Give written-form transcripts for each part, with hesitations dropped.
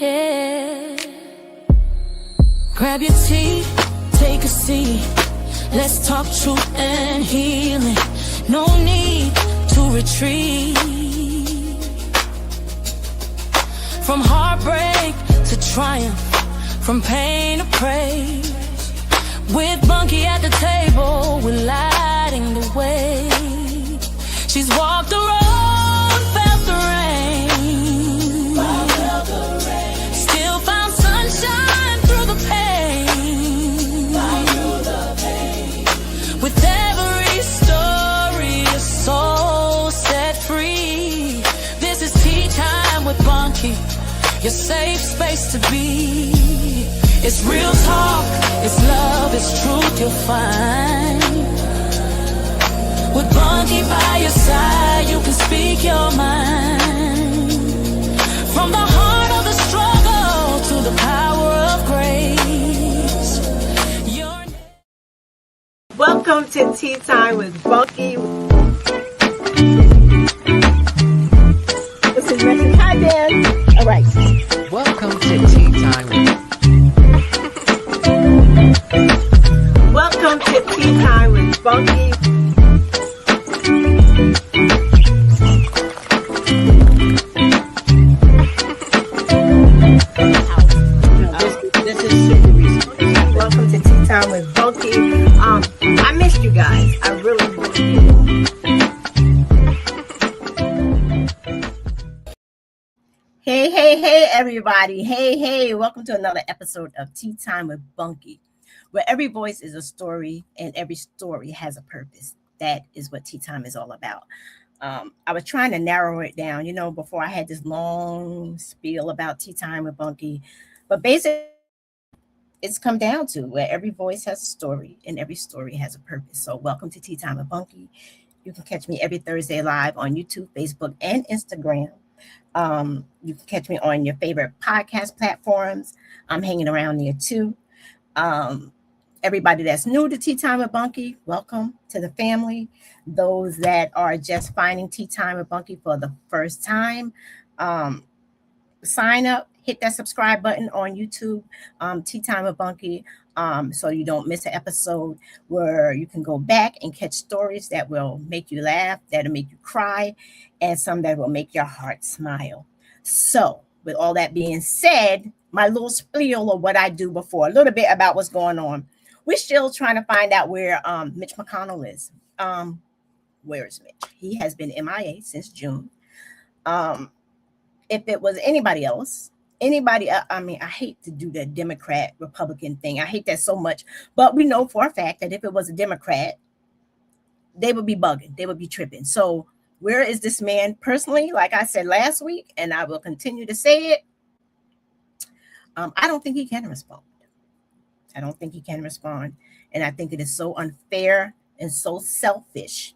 Yeah. Grab your tea, take a seat. Let's talk truth and healing. No need to retreat. From heartbreak to triumph, from pain to praise. With Bunky at the table, we're lighting the way. She's walked the road, felt the rain. Still found sunshine through the pain. With every story, a soul set free. This is Tea Time with Bunky, your safe space to be. It's real talk, it's love, it's truth you'll find. With Bunky by your side, you can speak your mind. From the heart of the struggle to the power of grace. Welcome to Tea Time with Bunky. This is Richard. Hi, Dan. All right. Welcome to Tea Time with Welcome to Tea Time with Bunky. This is super recent. Welcome to Tea Time with Bunky. I missed you guys. I really did. Hey, everybody. Hey. Welcome to another episode of Tea Time with Bunky, where every voice is a story and every story has a purpose. That is what Tea Time is all about. I was trying to narrow it down, before I had this long spiel about Tea Time with Bunky. But basically, it's come down to where every voice has a story and every story has a purpose. So welcome to Tea Time with Bunky. You can catch me every Thursday live on YouTube, Facebook, and Instagram. You can catch me on your favorite podcast platforms. I'm hanging around there too. Everybody that's new to Tea Time with Bunky, welcome to the family. Those that are just finding Tea Time with Bunky for the first time, sign up, hit that subscribe button on YouTube, Tea Time with Bunky, so you don't miss an episode where you can go back and catch stories that will make you laugh, that'll make you cry, and some that will make your heart smile. So with all that being said, my little spiel of what I do before, a little bit about what's going on. We're still trying to find out where Mitch McConnell is. Where is Mitch? He has been MIA since June. If it was anybody else, I hate to do the Democrat Republican thing. I hate that so much. But we know for a fact that if it was a Democrat, they would be bugging. They would be tripping. So where is this man personally? Like I said last week, and I will continue to say it, I don't think he can respond. And I think it is so unfair and so selfish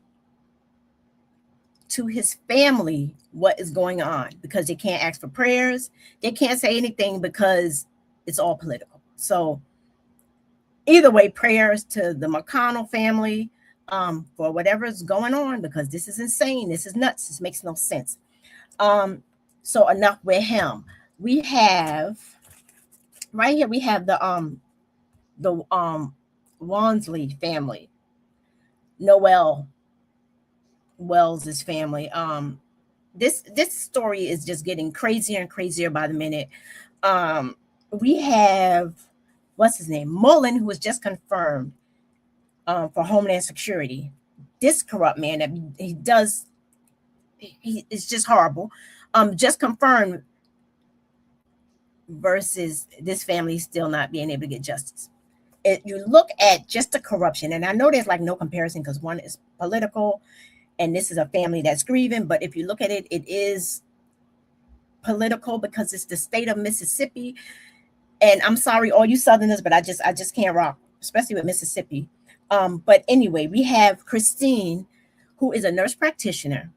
to his family what is going on, because they can't ask for prayers. They can't say anything because it's all political. So either way, prayers to the McConnell family for whatever is going on, because this is insane. This is nuts. This makes no sense. So enough with him. We have right here, we have the Wansley family, Noel Wells's family. This story is just getting crazier and crazier by the minute. We have, what's his name, Mullen, who was just confirmed for Homeland Security. This corrupt man that he is just horrible. Just confirmed, versus this family still not being able to get justice. If you look at just the corruption, and I know there's like no comparison because one is political and this is a family that's grieving, but if you look at it, it is political because it's the state of Mississippi. And I'm sorry, all you Southerners, but I just can't rock, especially with Mississippi. But anyway, we have Christine, who is a nurse practitioner.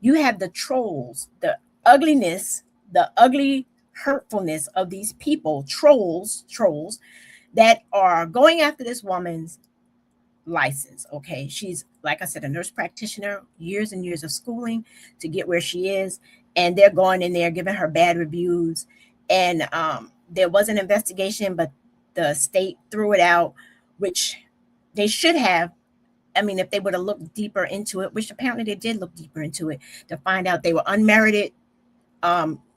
You have the trolls, the ugliness, the ugly hurtfulness of these people, trolls that are going after this woman's license. Okay, she's, like I said, a nurse practitioner, years and years of schooling to get where she is, and they're going in there giving her bad reviews And there was an investigation, but the state threw it out, which they should have. I mean, if they would have looked deeper into it, which apparently they did look deeper into it to find out they were unmerited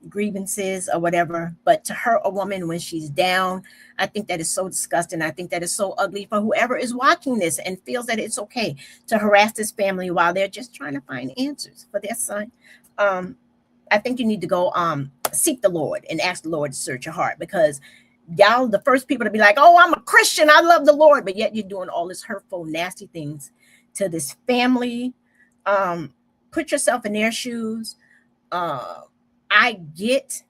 grievances or whatever. But to hurt a woman when she's down, I think that is so disgusting. I think that is so ugly for whoever is watching this and feels that it's okay to harass this family while they're just trying to find answers for their son. I think you need to go seek the Lord and ask the Lord to search your heart, because y'all the first people to be like, oh, I'm a Christian, I love the Lord, but yet you're doing all this hurtful, nasty things to this family. Put yourself in their shoes. I get.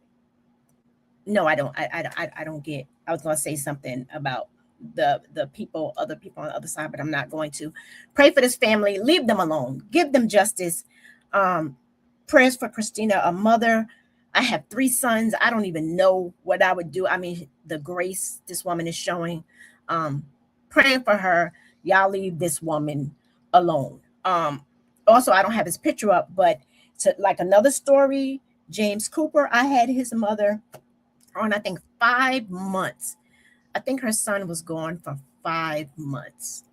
No, I don't. I don't get. I was going to say something about the people, other people on the other side, but I'm not going to. Pray for this family. Leave them alone. Give them justice. Prayers for Christina, a mother. I have 3 sons. I don't even know what I would do. I mean, the grace this woman is showing. Praying for her. Y'all leave this woman alone. Also, I don't have his picture up, but to like another story, James Cooper, I had his mother on, I think, 5 months. I think her son was gone for 5 months.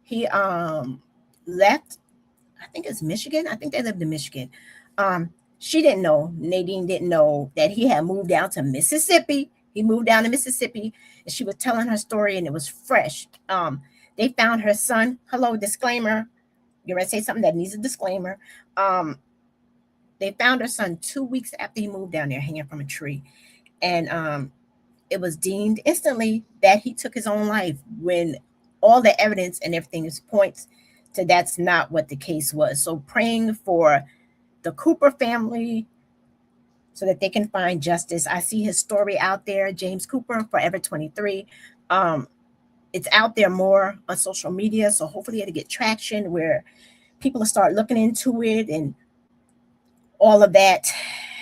He left, I think it's Michigan. I think they lived in Michigan. She didn't know, Nadine didn't know that he had moved down to Mississippi. He moved down to Mississippi, and she was telling her story, and it was fresh. They found her son. Hello, disclaimer. You're going to say something that needs a disclaimer. They found her son 2 weeks after he moved down there, hanging from a tree. And it was deemed instantly that he took his own life, when all the evidence and everything points to that's not what the case was. So praying for the Cooper family so that they can find justice. I see his story out there, James Cooper, Forever 23. It's out there more on social media, so hopefully it'll get traction where people will start looking into it and all of that.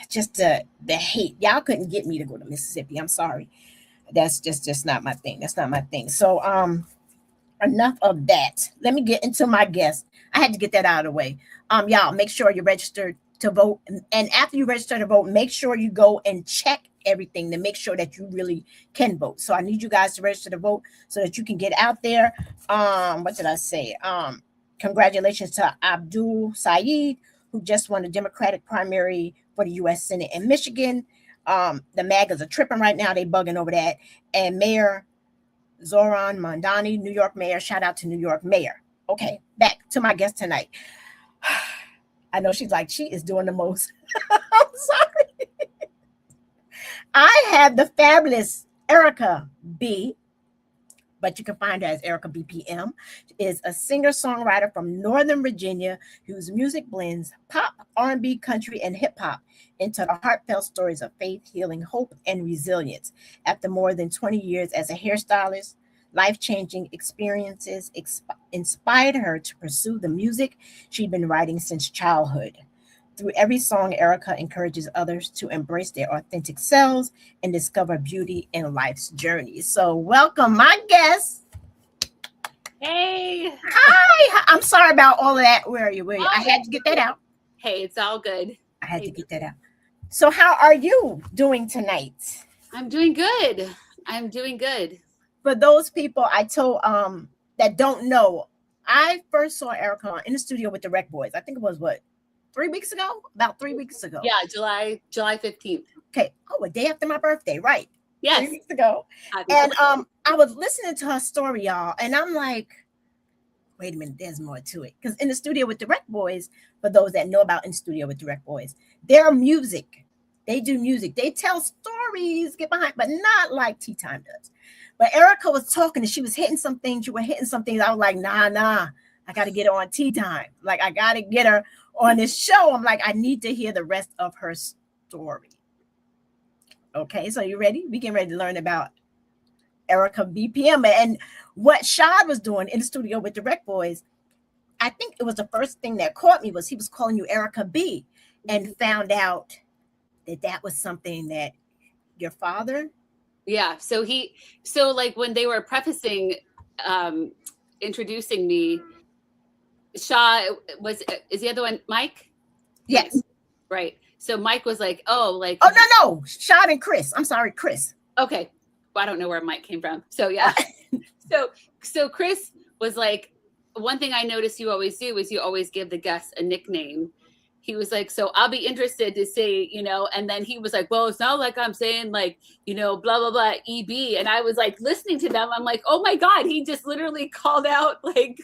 Just the hate. Y'all couldn't get me to go to Mississippi. I'm sorry. That's just not my thing. That's not my thing. So enough of that. Let me get into my guest. I had to get that out of the way. Y'all make sure you're registered to vote, and after you register to vote, make sure you go and check everything to make sure that you really can vote. So I need you guys to register to vote so that you can get out there. What did I say? Congratulations to Abdul Saeed, who just won the Democratic primary for the U.S. Senate in Michigan. The MAGAs are tripping right now. They bugging over that. And Mayor Zoran Mandani, New York mayor. Shout out to New York mayor. Okay, back to my guest tonight. I know she's like, she is doing the most. I'm sorry. I have the fabulous Erika B, but you can find her as Erika BPM, is a singer-songwriter from Northern Virginia whose music blends pop, R&B, country, and hip-hop into the heartfelt stories of faith, healing, hope, and resilience. After more than 20 years as a hairstylist, life-changing experiences inspired her to pursue the music she'd been writing since childhood. Through every song, Erika encourages others to embrace their authentic selves and discover beauty in life's journey. So welcome, my guest. Hey. Hi. I'm sorry about all of that. Where are you? Where are you? I had to get that out. Hey, it's all good. I had to get that out. So how are you doing tonight? I'm doing good. I'm doing good. For those people I told that don't know, I first saw Erika in the studio with the Rec Boys. I think it was what? 3 weeks ago? About 3 weeks ago. Yeah, July 15th. Okay. Oh, a day after my birthday, right? Yes. 3 weeks ago. And I was listening to her story, y'all, and I'm like, wait a minute, there's more to it. Because in the studio with the Rec Boys, for those that know about in the studio with the Rec Boys, their music, they do music. They tell stories, get behind, but not like Tea Time does. But Erika was talking and she was hitting some things. You were hitting some things. I was like, nah. I got to get her on Tea Time. Like, I got to get her on this show. I'm like, I need to hear the rest of her story. Okay, so you ready? We getting ready to learn about Erika BPM and what Shad was doing in the studio with the Rec Boys. I think it was the first thing that caught me was he was calling you Erika B, and found out that was something that your father. Yeah. So like when they were prefacing, introducing me, Shaw is the other one, Mike? Yes. Right. So Mike was like, oh, like, Oh, no. Sean and Chris. I'm sorry, Chris. okay. Well, I don't know where Mike came from. So yeah. So Chris was like, one thing I noticed you always do is you always give the guests a nickname. He was like, so I'll be interested to say, and then he was like, well, it's not like I'm saying like, blah, blah, blah, EB. And I was like listening to them. I'm like, oh my God, he just literally called out like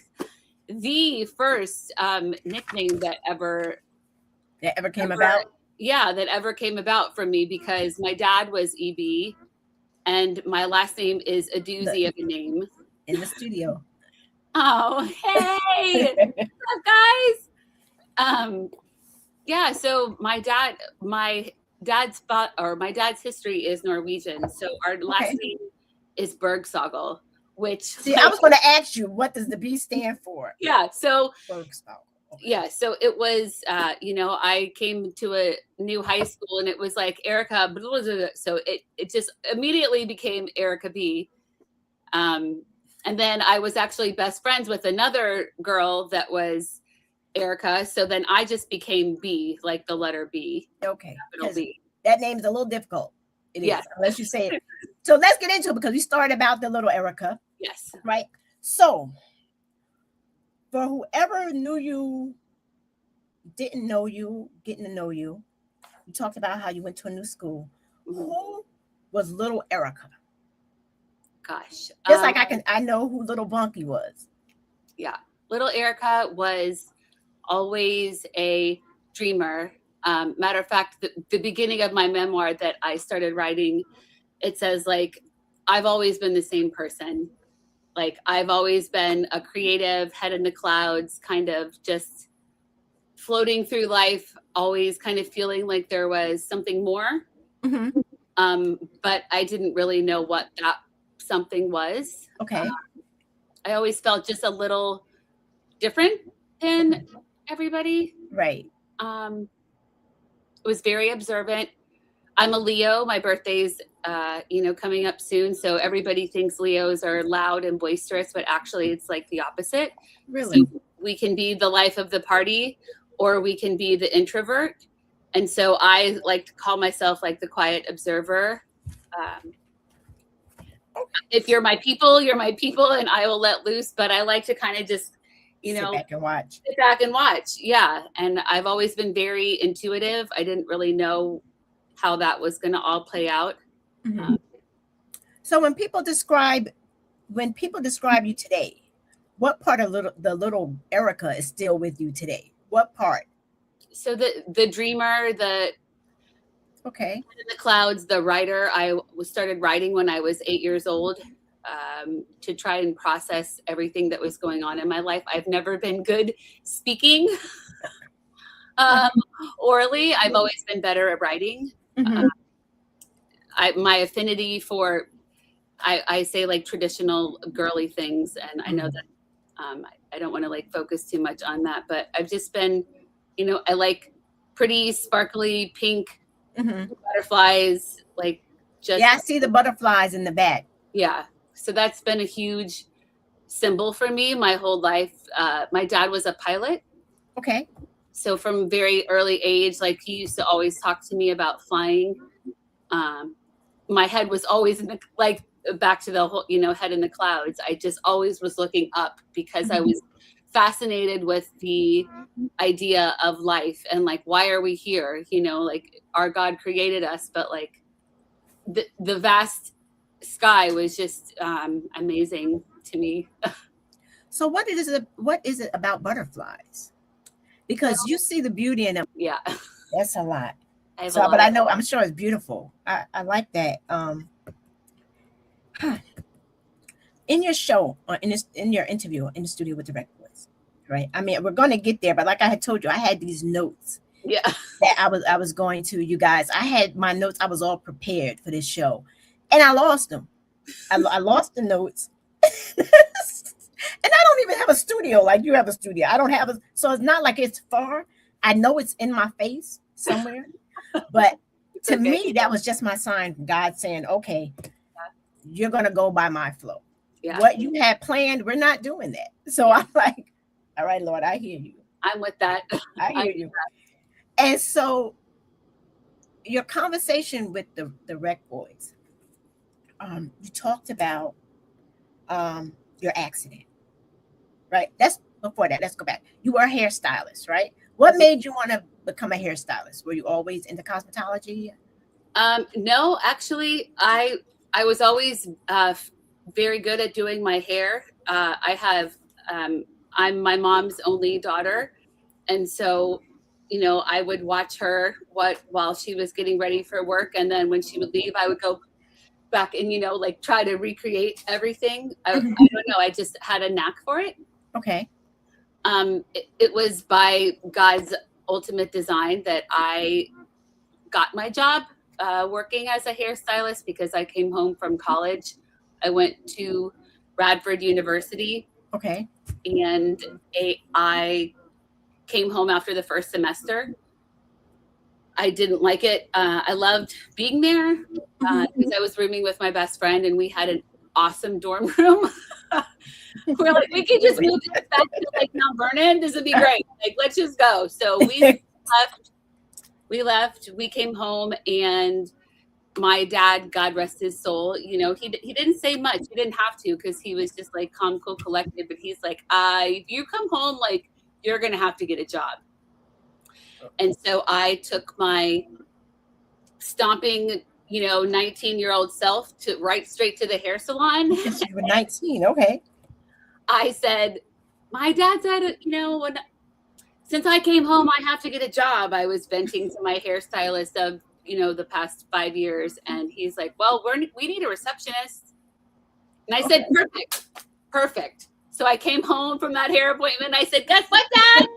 the first nickname that ever came about. Yeah, that ever came about from me, because my dad was EB and my last name is a doozy of a name. In the studio. Oh, hey, what's up, guys? Yeah, so my dad's history is Norwegian. So our last name is Bergsagel, which see, I was going to ask you, what does the B stand for? Yeah, so Bergsagel. Okay. Yeah, so it was, I came to a new high school and it was like Erika, blah, blah, blah, so it just immediately became Erika B. And then I was actually best friends with another girl that was Erika. So then I just became B, like the letter B. Okay. B. That name is a little difficult. It yes. is, unless you say it. So let's get into it, because we started about the little Erika. Yes. Right. So for whoever knew you, didn't know you, getting to know you, you talked about how you went to a new school. Mm-hmm. Who was little Erika? Gosh. Just like I know who little Bunky was. Yeah. Little Erika was always a dreamer. Matter of fact, the beginning of my memoir that I started writing, it says like, I've always been the same person. Like I've always been a creative, head in the clouds, kind of just floating through life, always kind of feeling like there was something more. Mm-hmm. But I didn't really know what that something was. Okay. I always felt just a little different than everybody. Right. Was very observant. I'm a Leo. My birthday's, coming up soon. So everybody thinks Leos are loud and boisterous, but actually it's like the opposite. Really? So we can be the life of the party, or we can be the introvert. And so I like to call myself like the quiet observer. If you're my people, and I will let loose. But I like to kind of just, sit back and watch. Sit back and watch. Yeah. And I've always been very intuitive. I didn't really know how that was going to all play out. Mm-hmm. So when people describe you today, what part of the little Erika is still with you today? What part? So the dreamer, the in the clouds, the writer. I started writing when I was 8 years old, to try and process everything that was going on in my life. I've never been good speaking orally. I've always been better at writing. Mm-hmm. My affinity for, I say like traditional girly things, and I know that I don't want to like focus too much on that, but I've just been, I like pretty sparkly pink butterflies, like just. Yeah, I see the butterflies in the back. Yeah. So that's been a huge symbol for me my whole life. My dad was a pilot. Okay. So from very early age, like he used to always talk to me about flying. My head was always in the, like, back to the whole, head in the clouds. I just always was looking up because I was fascinated with the idea of life and like, why are we here? Like our God created us, but like the vast sky was just amazing to me. So what is it about butterflies? Because you see the beauty in them. Yeah. That's a lot. But I'm sure it's beautiful. I like that. In your show, or in your interview in the studio with the record boys, right? I mean, we're going to get there, but like I had told you, I had these notes. Yeah. That I was going to, you guys. I had my notes. I was all prepared for this show, and I lost them. I lost the notes. And I don't even have a studio like you have a studio. I don't have a, so it's not like it's far. I know it's in my face somewhere, but to me, that was just my sign from God saying, okay, you're going to go by my flow. Yeah. What you had planned, we're not doing that. So I'm like, all right, Lord, I hear you. I'm with that. I hear you. And so your conversation with the rec boys, you talked about your accident, right? That's before that. Let's go back. You were a hairstylist, right? What made you want to become a hairstylist? Were you always into cosmetology? No, actually, I was always very good at doing my hair. I'm my mom's only daughter, and so I would watch her while she was getting ready for work, and then when she would leave, I would go back and like try to recreate everything. I don't know. I just had a knack for it. Okay. It was by God's ultimate design that I got my job working as a hairstylist, because I came home from college. I went to Radford University. Okay. And I came home after the first semester. I didn't like it. I loved being there because I was rooming with my best friend, and we had an awesome dorm room. We're like, we could just move back to like Mount Vernon. This would be great. Like, let's just go. So we left. We came home, and my dad, God rest his soul, he didn't say much. He didn't have to, because he was just like calm, cool, collected. But he's like, if you come home, like, you're going to have to get a job. And so I took my stomping, 19-year-old self right straight to the hair salon. You were 19. Okay. I said, my dad said, since I came home, I have to get a job. I was venting to my hairstylist of, the past 5 years. And he's like, well, we need a receptionist. And I said, perfect. So I came home from that hair appointment. I said, guess what, Dad?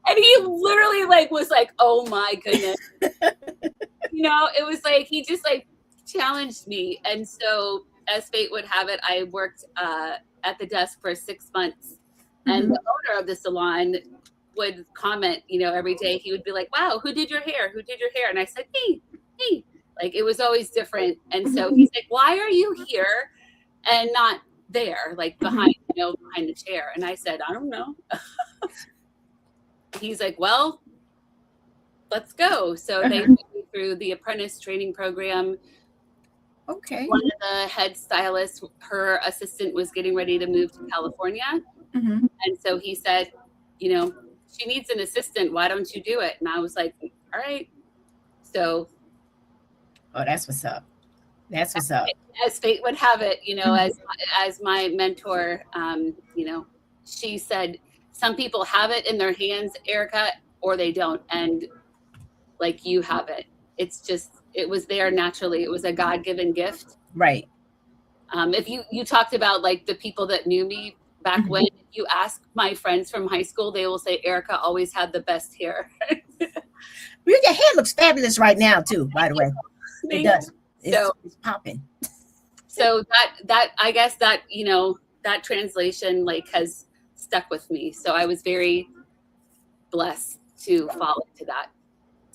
And he literally was like, oh my goodness. It was like, he just challenged me. And so as fate would have it, I worked at the desk for 6 months. And the owner of the salon would comment, every day. He would be like, wow, who did your hair? Who did your hair? And I said, me. Like, it was always different. And so he's like, why are you here and not there, like behind the chair? And I said, I don't know. He's like, well, let's go. So they put me through the apprentice training program. Okay. One of the head stylists, her assistant was getting ready to move to California. And so he said, she needs an assistant. Why don't you do it? And I was like, all right. So. Oh, that's what's up. That's what's up. As fate would have it, as my mentor, she said, some people have it in their hands, Erika, or they don't. And like, you have it. It's just, it was there naturally. It was a God-given gift. Right. If you talked about like the people that knew me back when, if you ask my friends from high school, they will say Erika always had the best hair. Your hair looks fabulous right now too, by the way. It does. It's popping. So that I guess that that translation has stuck with me. So I was very blessed to fall into that.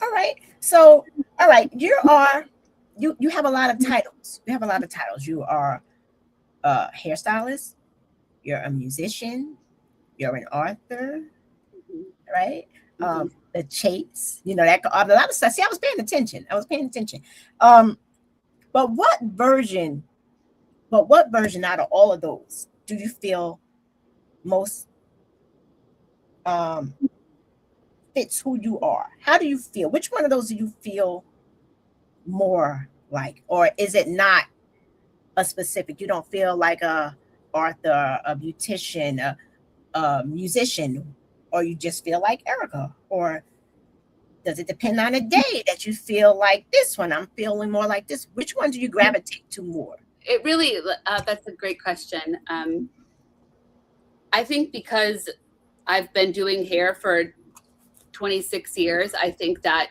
All right. So all right, you have a lot of titles. You have a lot of titles. You are a hairstylist. You're a musician. You're an author, right? The Chase, that a lot of stuff. See, I was paying attention. But what version out of all of those do you feel most fits who you are? How do you feel? Which one of those do you feel more like? Or is it not a specific? You don't feel like a author, a beautician, a musician, or you just feel like Erika? Or does it depend on a day that you feel like this one? I'm feeling more like this. Which one do you gravitate to more? It really, that's a great question. I think because I've been doing hair for 26 years, I think that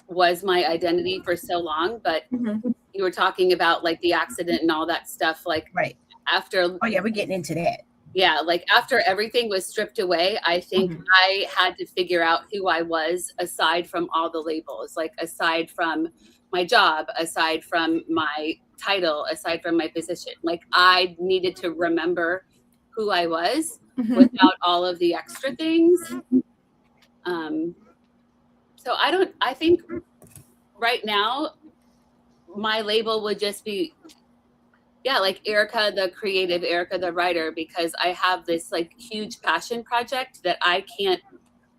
was my identity for so long. But you were talking about like the accident and all that stuff. Like right after. Oh yeah, we're getting into that. Yeah, like after everything was stripped away, I think I had to figure out who I was aside from all the labels, like aside from my job, aside from my title, aside from my position. Like I needed to remember who I was without all of the extra things. So I think right now my label would just be, yeah, like Erika, the creative, Erika, the writer, because I have this like huge passion project that I can't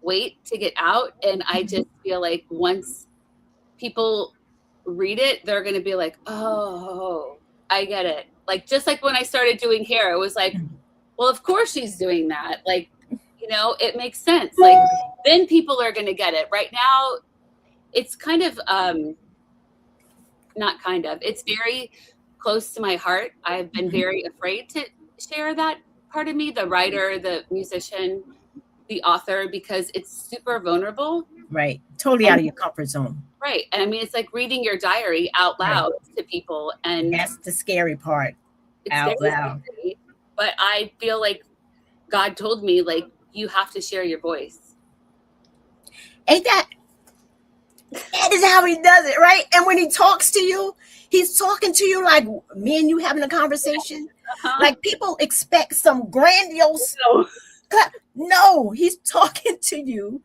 wait to get out. And I just feel like once people read it, they're going to be like, oh, I get it. Like, just like when I started doing hair, it was like, well, of course she's doing that. Like, you know, it makes sense. Like, then people are going to get it. Right now, it's kind of, not kind of, it's very close to my heart. I've been very afraid to share that part of me, the writer, the musician, the author, because it's super vulnerable. Right. Totally out of your comfort zone. Right. And I mean, it's like reading your diary out loud to people. And that's the scary part. It's out loud. Scary, but I feel like God told me, like, you have to share your voice. Ain't that is how he does it, right? And when he talks to you, he's talking to you like me and you having a conversation. Like people expect some grandiose. No, he's talking to you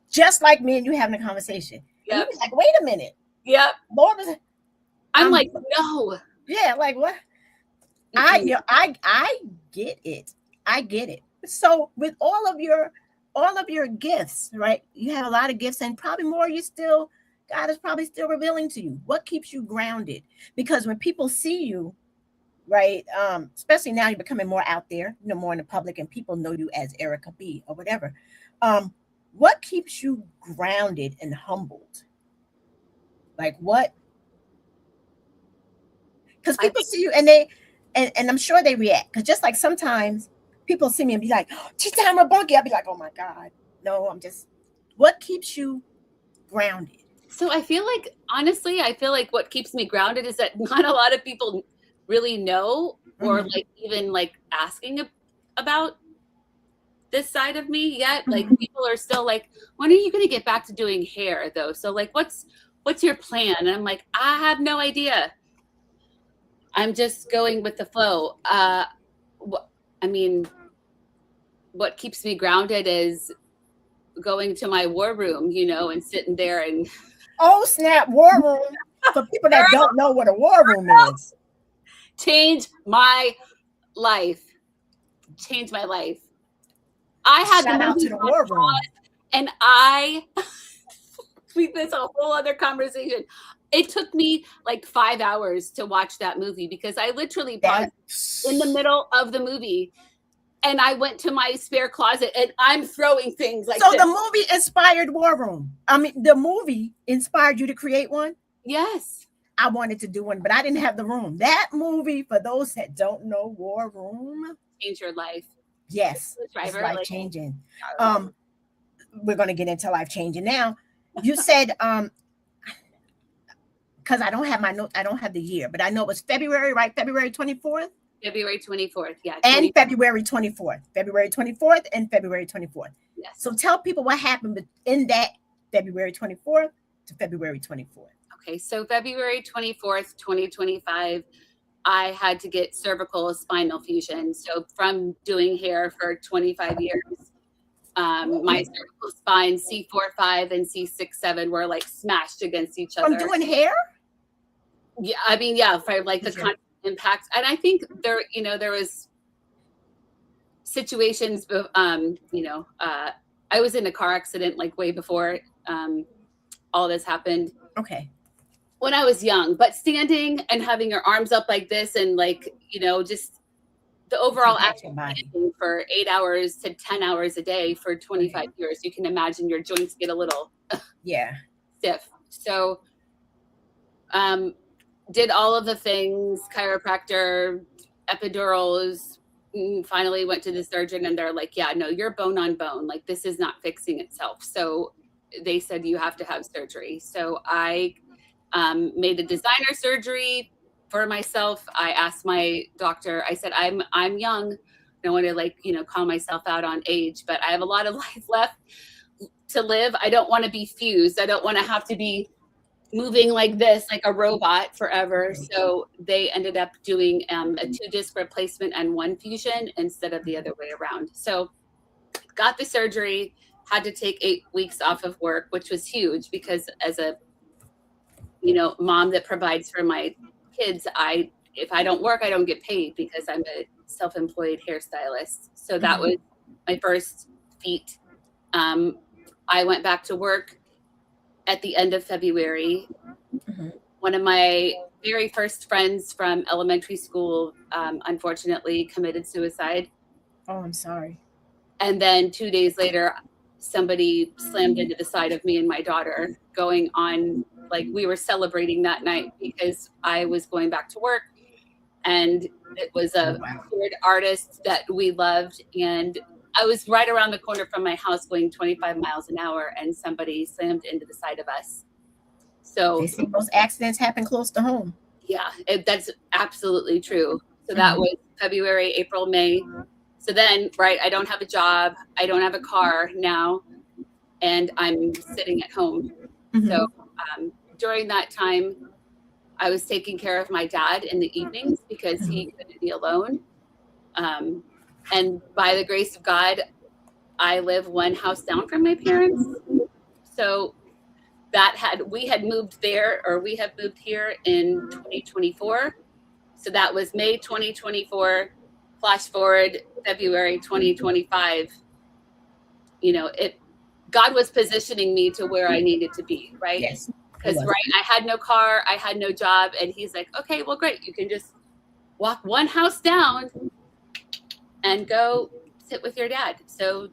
just like me and you having a conversation. Yep. Like, wait a minute. Yep. Lord, I'm like, no. Yeah, like what? I get it. I get it. So with all of your gifts, right? You have a lot of gifts, and probably more God is probably still revealing to you. What keeps you grounded? Because when people see you, right, especially now you're becoming more out there, you know, more in the public, and people know you as Erika B or whatever. What keeps you grounded and humbled? Like what? Because people see you and and I'm sure they react. Because just like sometimes people see me and be like, oh, Tea Time with Bunky. I'll be like, oh my God. No, what keeps you grounded? So I feel like, honestly, what keeps me grounded is that not a lot of people really know or like even like asking about this side of me yet. Like people are still like, when are you going to get back to doing hair though? So like, what's your plan? And I'm like, I have no idea. I'm just going with the flow. I mean, what keeps me grounded is going to my war room, you know, and sitting there and oh snap, war room. For people that don't know what a war room is. Change my life. I had shout out to the war room. And I that's a whole other conversation. It took me like 5 hours to watch that movie because I literally paused in the middle of the movie and I went to my spare closet and I'm throwing things like so this. The movie inspired War Room. I mean, the movie inspired you to create one? Yes. I wanted to do one, but I didn't have the room. That movie, for those that don't know War Room, change your life. Yes, it's life changing. We're going to get into life changing now. You said, because I don't have my notes, I don't have the year, but I know it was February, right? February 24th? February 24th, yeah. And February 24th. February 24th and February 24th. Yes. So tell people what happened in that February 24th to February 24th. Okay, so February 24th, 2025, I had to get cervical spinal fusion. So from doing hair for 25 years, my cervical spine, C4-5 and C6-7 were like smashed against each other. From doing hair? Yeah, I mean, yeah, for like the constant impact. And I think there was situations, I was in a car accident like way before all this happened. Okay. When I was young, but standing and having your arms up like this and like, just the overall action for 8 hours to 10 hours a day for 25 years, you can imagine your joints get a little stiff. So did all of the things, chiropractor, epidurals, finally went to the surgeon and they're like, yeah, no, you're bone on bone. Like this is not fixing itself. So they said you have to have surgery. So I made a designer surgery for myself. I asked my doctor, I said, I'm young. I don't want to call myself out on age, but I have a lot of life left to live. I don't want to be fused. I don't want to have to be moving like this, like a robot forever. So they ended up doing a 2-disc replacement and 1 fusion instead of the other way around. So got the surgery, had to take 8 weeks off of work, which was huge because as a mom that provides for my kids, if I don't work, I don't get paid because I'm a self-employed hairstylist. So that was my first feat. I went back to work at the end of February. One of my very first friends from elementary school, unfortunately, committed suicide. Oh, I'm sorry. And then 2 days later, somebody slammed into the side of me and my daughter, going on, like, we were celebrating that night because I was going back to work, and it was a weird artist that we loved, and I was right around the corner from my house going 25 miles an hour, and somebody slammed into the side of us. So they say those accidents happen close to home. Yeah, that's absolutely true. So that was February, April, May. So then, right, I don't have a job. I don't have a car now, and I'm sitting at home. So during that time, I was taking care of my dad in the evenings because he couldn't be alone. And by the grace of God, I live one house down from my parents. So we have moved here in 2024. So that was May 2024. Flash forward February 2025. God was positioning me to where I needed to be, right? Yes. Because I had no car, I had no job, and he's like, okay, well, great, you can just walk one house down and go sit with your dad. So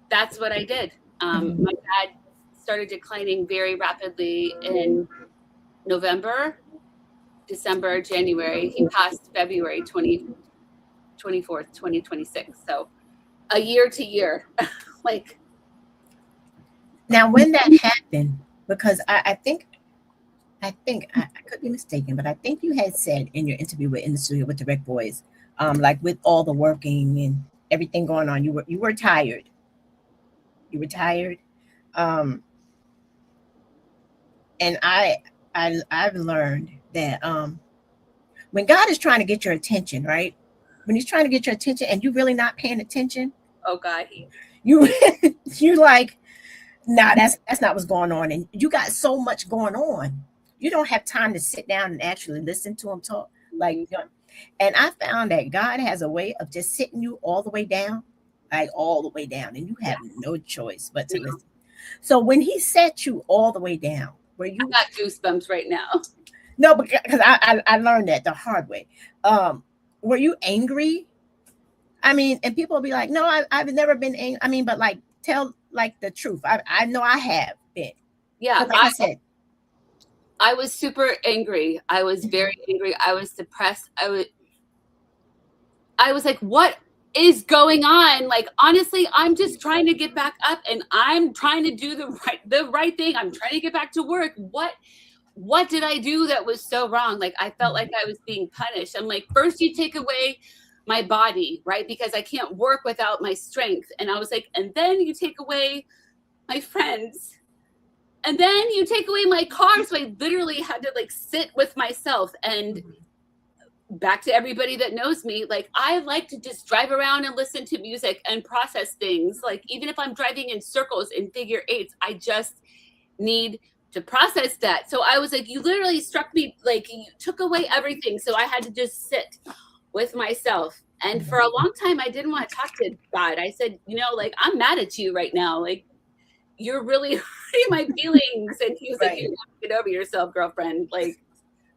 that's what I did. My dad started declining very rapidly in November, December, January. He passed February 24th, 2026. So a year to year. Now, when that happened, because I think I could be mistaken, but I think you had said in your interview in the studio with the Rec Boys, like with all the working and everything going on, you were tired. You were tired. And I've learned that when God is trying to get your attention, right? When he's trying to get your attention and you're really not paying attention. Oh God. You like, nah, that's not what's going on. And you got so much going on. You don't have time to sit down and actually listen to him talk. And I found that God has a way of just sitting you all the way down, like all the way down, and you have no choice but to listen. So when he set you all the way down, where you got goosebumps right now. No, because I learned that the hard way. Were you angry? I mean, and people will be like, no, I've never been angry. I mean, but like, tell like the truth. I know I have been. Yeah. Like I said, I was super angry. I was very angry. I was depressed. I was like, what is going on? Like, honestly, I'm just trying to get back up and I'm trying to do the right thing. I'm trying to get back to work. What did I do that was so wrong? Like, I felt like I was being punished. I'm like, first you take away my body, right? Because I can't work without my strength. And I was like, and then you take away my friends. And then you take away my car. So I literally had to like sit with myself. And back to everybody that knows me, like I like to just drive around and listen to music and process things. Like even if I'm driving in circles in figure eights, I just need to process that. So I was like, you literally struck me, like you took away everything. So I had to just sit with myself. And for a long time, I didn't want to talk to God. I said, like, I'm mad at you right now. Like, you're really hurting my feelings. And he was like, you have to get over yourself, girlfriend. Like,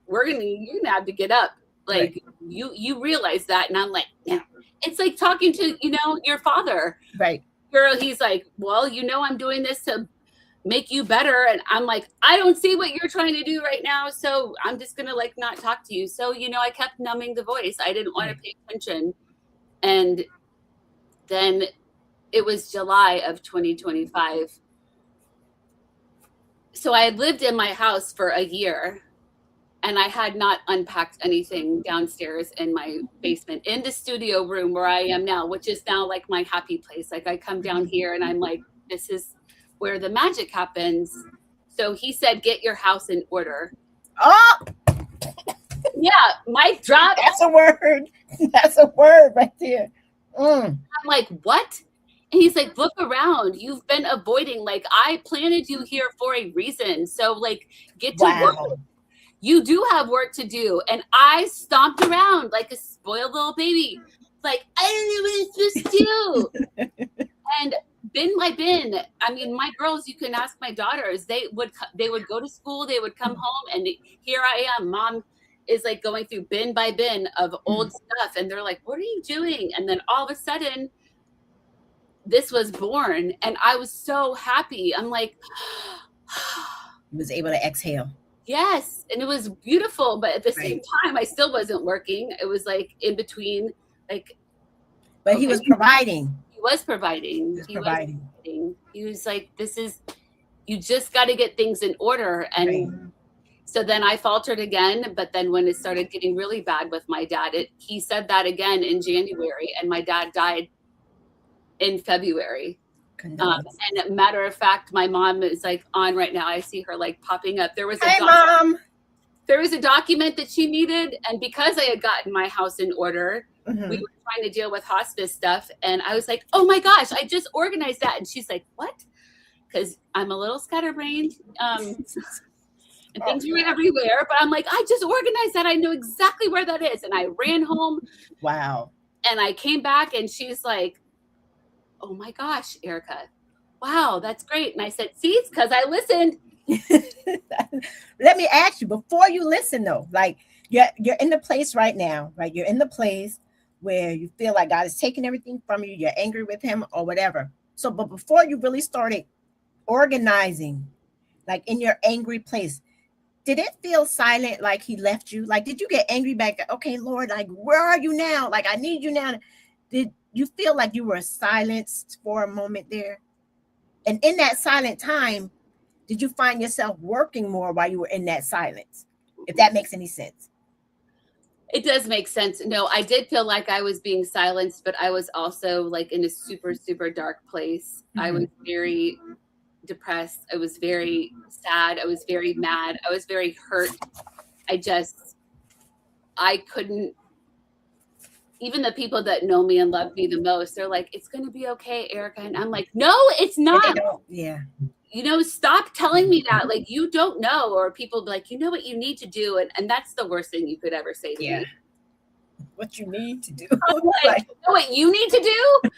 you're gonna have to get up. Like, you realize that. And I'm like, yeah. It's like talking to, your father. Right. Girl, he's like, well, I'm doing this to make you better. And I'm like, I don't see what you're trying to do right now. So I'm just going to like not talk to you. So, I kept numbing the voice. I didn't want to pay attention. And then it was July of 2025. So I had lived in my house for a year and I had not unpacked anything downstairs in my basement in the studio room where I am now, which is now like my happy place. Like I come down here and I'm like, this is where the magic happens. So he said, get your house in order. Oh, yeah, mic drop. That's a word. That's a word right there. I'm like, what? And he's like, look around. You've been avoiding. Like, I planted you here for a reason. So, like, get to work. Wow. You do have work to do. And I stomped around like a spoiled little baby. Like, I don't know what I'm supposed to do. And bin by bin, I mean, my girls, you can ask my daughters, they would go to school, they would come home, and here I am. Mom is like going through bin by bin of old stuff. And they're like, what are you doing? And then all of a sudden, this was born, and I was so happy. I'm like, He was able to exhale. yes. And it was beautiful, but at the same time, I still wasn't working. It was like in between, like. But he was providing. He was providing. He was like, you just got to get things in order. And so then I faltered again. But then when it started getting really bad with my dad, he said that again in January, and my dad died in February. And a matter of fact, my mom is like on right now. I see her like popping up. There was a document that she needed. And because I had gotten my house in order, we were trying to deal with hospice stuff. And I was like, oh my gosh, I just organized that. And she's like, what? Because I'm a little scatterbrained. And things were everywhere. But I'm like, I just organized that. I know exactly where that is. And I ran home. Wow. And I came back, and she's like, oh my gosh, Erika, wow, that's great. And I said, see, it's because I listened. Let me ask you, before you listen though, like you're in the place right now, right? You're in the place where you feel like God is taking everything from you. You're angry with him or whatever. So, but before you really started organizing, like in your angry place, did it feel silent, like he left you? Like, did you get angry back? Okay, Lord, like, where are you now? Like, I need you now. Did you feel like you were silenced for a moment there? And in that silent time, did you find yourself working more while you were in that silence? If that makes any sense. It does make sense. No, I did feel like I was being silenced, but I was also like in a super, super dark place. I was very depressed. I was very sad. I was very mad. I was very hurt. I couldn't. Even the people that know me and love me the most, they're like, it's going to be okay, Erika. And I'm like, no, it's not. Yeah. Stop telling me that. Like, you don't know. Or people be like, you know what you need to do. And that's the worst thing you could ever say to me. What you need to do. Like, you know what you need to do?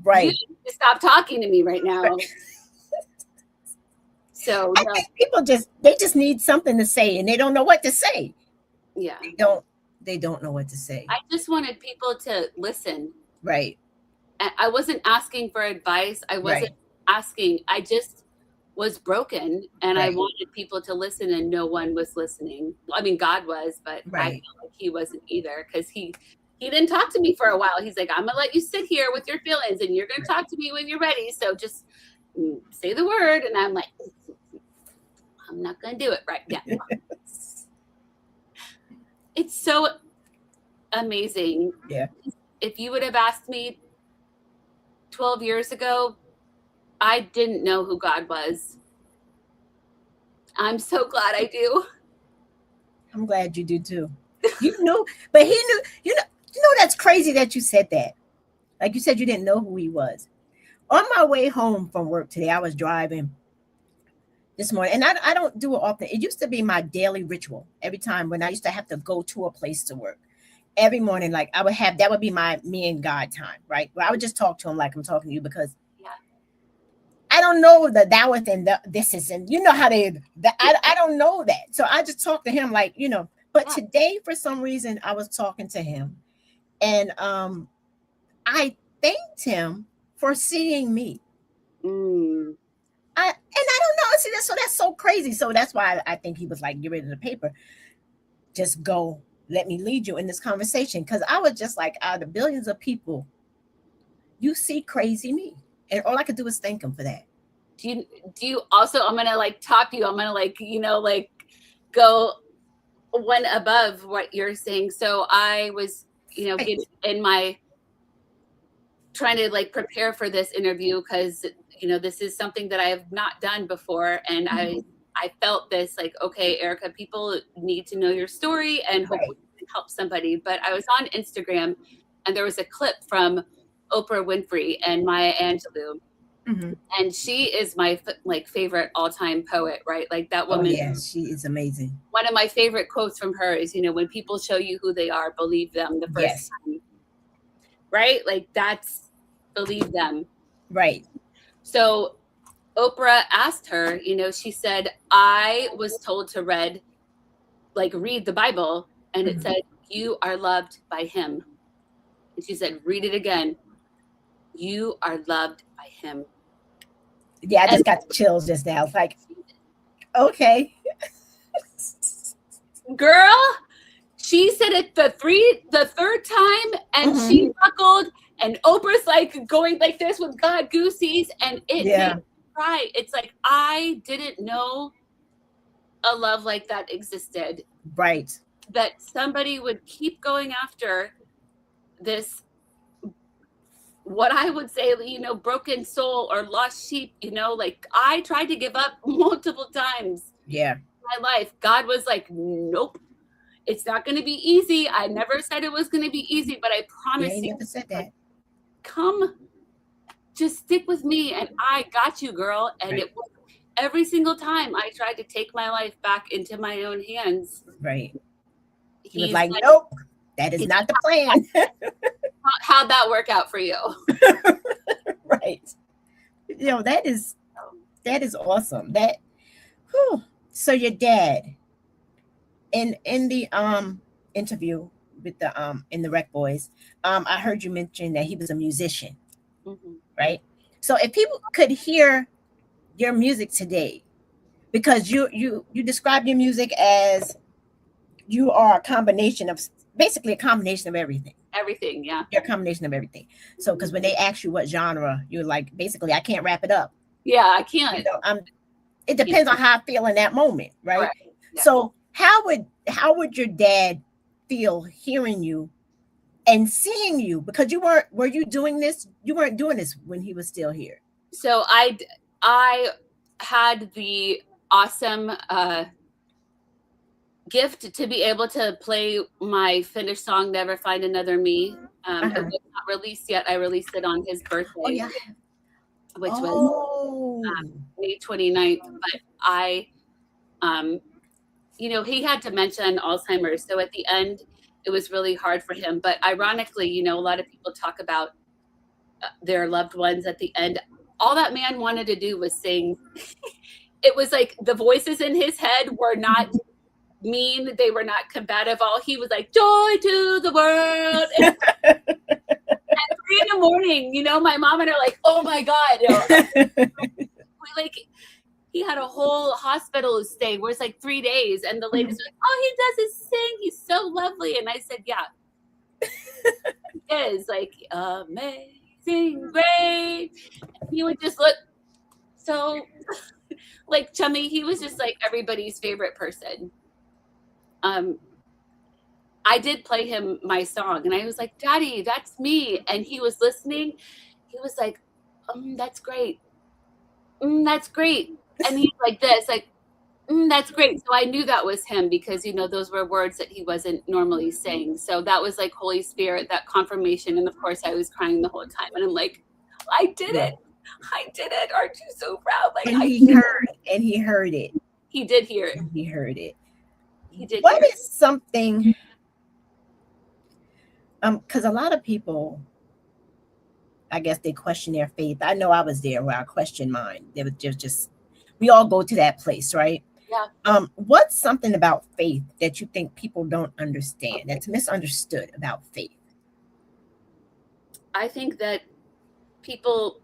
Right. You need to stop talking to me right now. So I think people just need something to say, and they don't know what to say. Yeah. They don't know what to say. I just wanted people to listen. Right. And I wasn't asking for advice. I wasn't asking. I just was broken, and I wanted people to listen, and no one was listening. I mean, God was, but I felt like he wasn't either, because he didn't talk to me for a while. He's like, I'm going to let you sit here with your feelings, and you're going to talk to me when you're ready. So just say the word. And I'm like, I'm not going to do it right now. It's so amazing. Yeah. If you would have asked me 12 years ago, I didn't know who God was. I'm so glad I do. I'm glad you do too. You knew, but he knew, you know, that's crazy that you said that. Like you said, you didn't know who he was. On my way home from work today, I was driving this morning, and I don't do it often. It used to be my daily ritual. Every time when I used to have to go to a place to work, every morning, like that would be me and God time, right? Where I would just talk to him like I'm talking to you, because I don't know the Dawath and this is, and you know how I don't know that. So I just talk to him like, but today for some reason I was talking to him, and I thanked him for seeing me. I don't know. See, that's so crazy. So that's why I think he was like, get rid of the paper. Just go, let me lead you in this conversation. Because I was just like, out of the billions of people, you see crazy me. And all I could do was thank him for that. Do you also, I'm going to like top you. I'm going to go one above what you're saying. So I was, trying to like prepare for this interview, because this is something that I have not done before, and I felt this like, okay, Erika, people need to know your story and hopefully help somebody. But I was on Instagram, and there was a clip from Oprah Winfrey and Maya Angelou. Mm-hmm. And she is my favorite all-time poet, right? Like that Oh woman. yeah, she is amazing. One of my favorite quotes from her is, when people show you who they are, believe them the first time. Right? Like that's believe them. Right. So Oprah asked her, she said, I was told to read the Bible, and it said, you are loved by him. And she said, read it again. You are loved by him. Yeah, I just got the chills just now. It's like, okay. Girl, she said it the third time, and she buckled, and Oprah's like going like this with God goosies, and it made me cry. It's like, I didn't know a love like that existed. Right. That somebody would keep going after this, what I would say, broken soul or lost sheep, like I tried to give up multiple times. Yeah. In my life. God was like, nope, it's not going to be easy. I never said it was going to be easy, but I promise you, never said that. Come, just stick with me, and I got you, girl. And it was every single time I tried to take my life back into my own hands. Right. He was like, nope, that is not the plan. How'd that work out for you? Right. That is awesome. So your dad, in the interview with the in the Rec Boys, I heard you mention that he was a musician, right? So if people could hear your music today, because you describe your music as you are basically a combination of everything. Everything, yeah. You're a combination of everything. So, because when they ask you what genre, you're like, basically, I can't wrap it up. Yeah, I can't. It depends on how I feel in that moment, right? Yeah. So, how would your dad feel hearing you and seeing you? Because were you doing this? You weren't doing this when he was still here. So I had the awesome gift to be able to play my finished song "Never Find Another Me." It was not released yet. I released it on his birthday, which was May 29th. But I, he had dementia and Alzheimer's, so at the end it was really hard for him. But ironically, a lot of people talk about their loved ones at the end. All that man wanted to do was sing. It was like the voices in his head were not mean, they were not combative. All he was like, joy to the world. And at 3 a.m, my mom and I are like, oh my God. He had a whole hospital stay where it's like 3 days, and the ladies were like, all he does is sing, he's so lovely. And I said, yeah. He is like amazing great. He would just look so like chummy. He was just like everybody's favorite person. I did play him my song, and I was like, Daddy, that's me. And he was listening. He was like, that's great. That's great. And he's like this, like, that's great. So I knew that was him because, those were words that he wasn't normally saying. So that was like Holy Spirit, that confirmation. And of course I was crying the whole time. And I'm like, I did it. I did it. Aren't you so proud? Like, and he heard it. He did hear it. He heard it. He did. What is something? Because a lot of people, I guess, they question their faith. I know I was there where I questioned mine. They were just we all go to that place, right? Yeah. What's something about faith that you think people don't understand, that's misunderstood about faith? I think that people,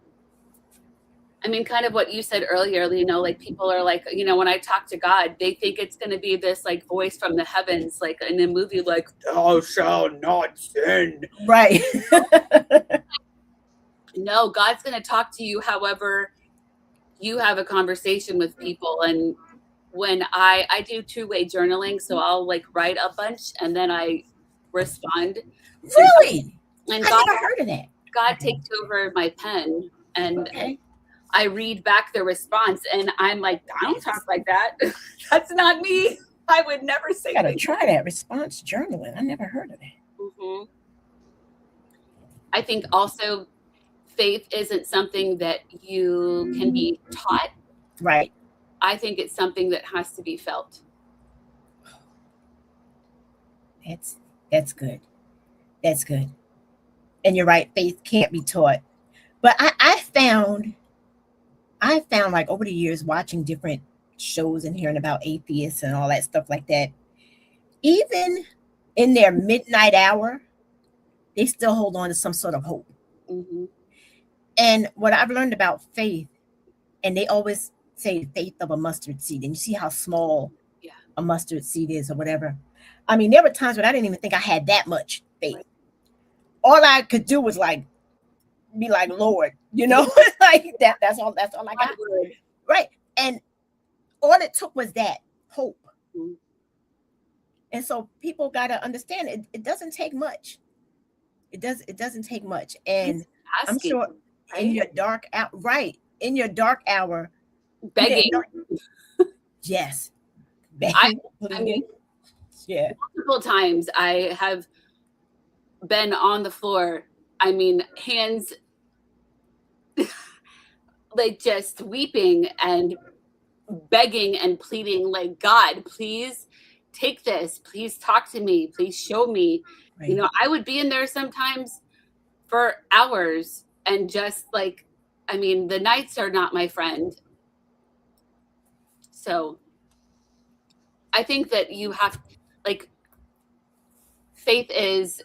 kind of what you said earlier, like people are like, when I talk to God, they think it's going to be this like voice from the heavens, like in a movie, like, thou shalt not sin. Right. No, God's going to talk to you however you have a conversation with people. And when I do two-way journaling, so I'll like write a bunch and then I respond. Really? And I never heard of that. God takes over my pen and I read back the response, and I'm like, I don't talk like that. That's not me. I would never say that. Gotta try that response journaling. I never heard of that. I think also faith isn't something that you can be taught. Right. I think it's something that has to be felt. That's good. That's good. And you're right, faith can't be taught. But I found like over the years watching different shows and hearing about atheists and all that stuff like that, even in their midnight hour, they still hold on to some sort of hope. Mm-hmm. And what I've learned about faith, and they always say faith of a mustard seed, and you see how small a mustard seed is or whatever. I mean, there were times when I didn't even think I had that much faith. Right. All I could do was like be like, Lord, you know, like that's all I got. Right. And all it took was that hope. Mm-hmm. And so people got to understand it doesn't take much. It doesn't take much. And I'm sure in your dark hour, in your dark hour, begging. Yes. Begging. I mean, yeah. Multiple times I have been on the floor. I mean, hands like just weeping and begging and pleading, like, God, please take this. Please talk to me. Please show me. Right. You know, I would be in there sometimes for hours and just like, I mean, the nights are not my friend. So I think that you have, like, faith is,